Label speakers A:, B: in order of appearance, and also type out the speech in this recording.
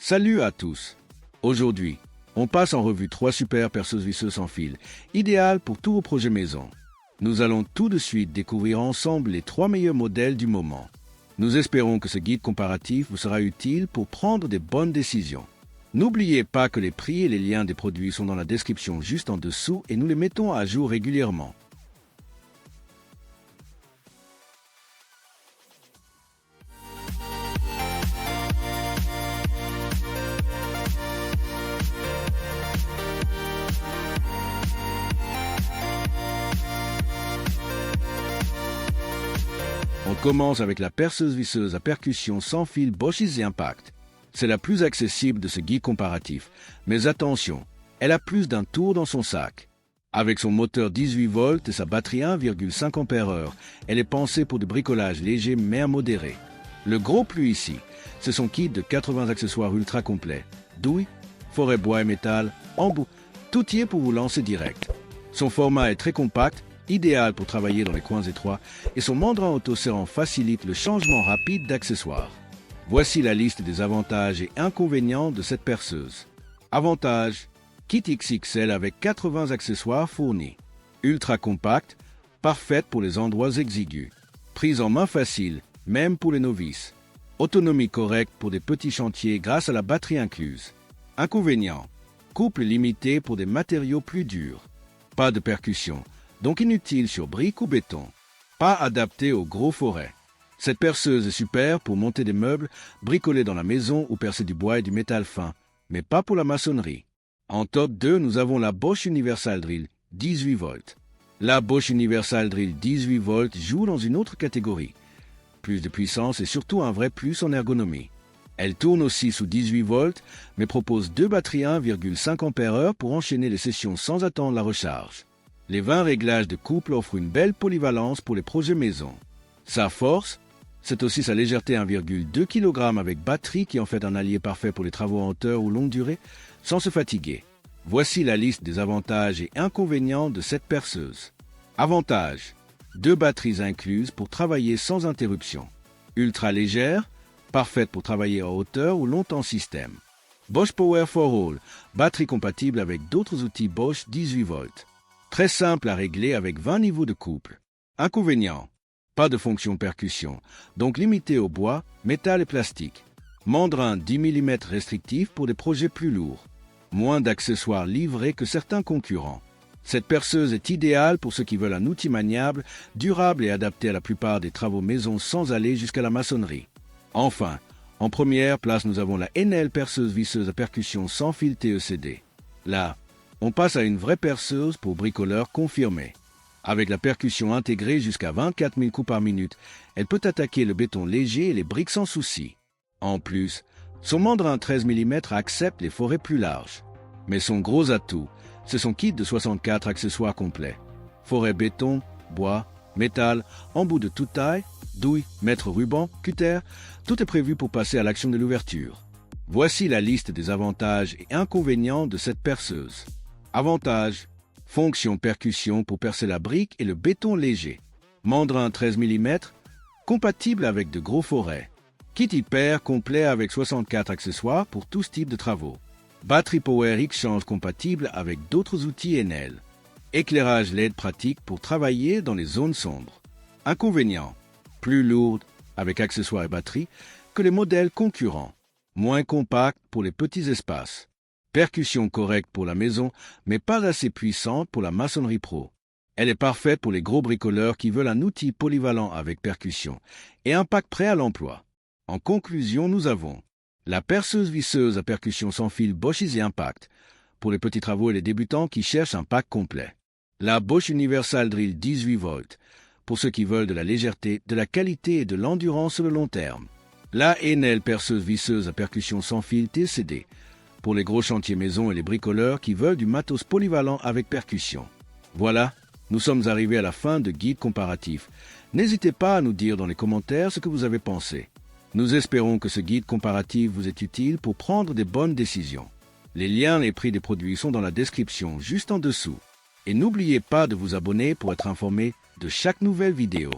A: Salut à tous. Aujourd'hui, on passe en revue 3 super perceuses visseuses sans fil, idéales pour tous vos projets maison. Nous allons tout de suite découvrir ensemble les 3 meilleurs modèles du moment. Nous espérons que ce guide comparatif vous sera utile pour prendre des bonnes décisions. N'oubliez pas que les prix et les liens des produits sont dans la description juste en dessous et nous les mettons à jour régulièrement. On commence avec la perceuse visseuse à percussion sans fil Bosch Easy Impact. C'est la plus accessible de ce guide comparatif, mais attention, elle a plus d'un tour dans son sac. Avec son moteur 18 volts et sa batterie 1,5 Ah, elle est pensée pour du bricolage léger mais à modéré. Le gros plus ici, c'est son kit de 80 accessoires ultra complets. Douille, forêt bois et métal, embout, tout y est pour vous lancer direct. Son format est très compact, idéal pour travailler dans les coins étroits, et son mandrin autoserrant facilite le changement rapide d'accessoires. Voici la liste des avantages et inconvénients de cette perceuse. Avantages: kit XXL avec 80 accessoires fournis. Ultra compact, parfaite pour les endroits exigus. Prise en main facile, même pour les novices. Autonomie correcte pour des petits chantiers grâce à la batterie incluse. Inconvénients: couple limité pour des matériaux plus durs. Pas de percussion, donc inutile sur briques ou béton. Pas adapté aux gros forêts. Cette perceuse est super pour monter des meubles, bricoler dans la maison ou percer du bois et du métal fin, mais pas pour la maçonnerie. En top 2, nous avons la Bosch Universal Drill 18 volts. La Bosch Universal Drill 18 volts joue dans une autre catégorie. Plus de puissance et surtout un vrai plus en ergonomie. Elle tourne aussi sous 18 volts, mais propose 2 batteries 1,5 Ah pour enchaîner les sessions sans attendre la recharge. Les 20 réglages de couple offrent une belle polyvalence pour les projets maison. Sa force, c'est aussi sa légèreté 1,2 kg avec batterie qui en fait un allié parfait pour les travaux en hauteur ou longue durée, sans se fatiguer. Voici la liste des avantages et inconvénients de cette perceuse. Avantages: 2 batteries incluses pour travailler sans interruption. Ultra légère, parfaite pour travailler en hauteur ou longtemps système. Bosch Power for All, batterie compatible avec d'autres outils Bosch 18 volts. Très simple à régler avec 20 niveaux de couple. Inconvénients: pas de fonction percussion, donc limité au bois, métal et plastique. Mandrin 10 mm restrictif pour des projets plus lourds. Moins d'accessoires livrés que certains concurrents. Cette perceuse est idéale pour ceux qui veulent un outil maniable, durable et adapté à la plupart des travaux maison sans aller jusqu'à la maçonnerie. Enfin, en première place, nous avons la Enel perceuse visseuse à percussion sans fil TECD. Là, on passe à une vraie perceuse pour bricoleurs confirmés. Avec la percussion intégrée jusqu'à 24 000 coups par minute, elle peut attaquer le béton léger et les briques sans souci. En plus, son mandrin 13 mm accepte les forêts plus larges. Mais son gros atout, c'est son kit de 64 accessoires complets. Forêt béton, bois, métal, embout de toute taille, douille, mètre ruban, cutter, tout est prévu pour passer à l'action de l'ouverture. Voici la liste des avantages et inconvénients de cette perceuse. Avantages: fonction percussion pour percer la brique et le béton léger. Mandrin 13 mm, compatible avec de gros forêts. Kit hyper complet avec 64 accessoires pour tous types de travaux. Batterie Power Exchange compatible avec d'autres outils Enel. Éclairage LED pratique pour travailler dans les zones sombres. Inconvénients: plus lourde, avec accessoires et batterie, que les modèles concurrents. Moins compact pour les petits espaces. Percussion correcte pour la maison, mais pas assez puissante pour la maçonnerie pro. Elle est parfaite pour les gros bricoleurs qui veulent un outil polyvalent avec percussion et un pack prêt à l'emploi. En conclusion, nous avons la perceuse visseuse à percussion sans fil Bosch Easy Impact pour les petits travaux et les débutants qui cherchent un pack complet. La Bosch Universal Drill 18 volts pour ceux qui veulent de la légèreté, de la qualité et de l'endurance sur le long terme. La Enel perceuse visseuse à percussion sans fil TCD pour les gros chantiers maison et les bricoleurs qui veulent du matos polyvalent avec percussion. Voilà, nous sommes arrivés à la fin de guide comparatif. N'hésitez pas à nous dire dans les commentaires ce que vous avez pensé. Nous espérons que ce guide comparatif vous est utile pour prendre des bonnes décisions. Les liens et prix des produits sont dans la description juste en dessous. Et n'oubliez pas de vous abonner pour être informé de chaque nouvelle vidéo.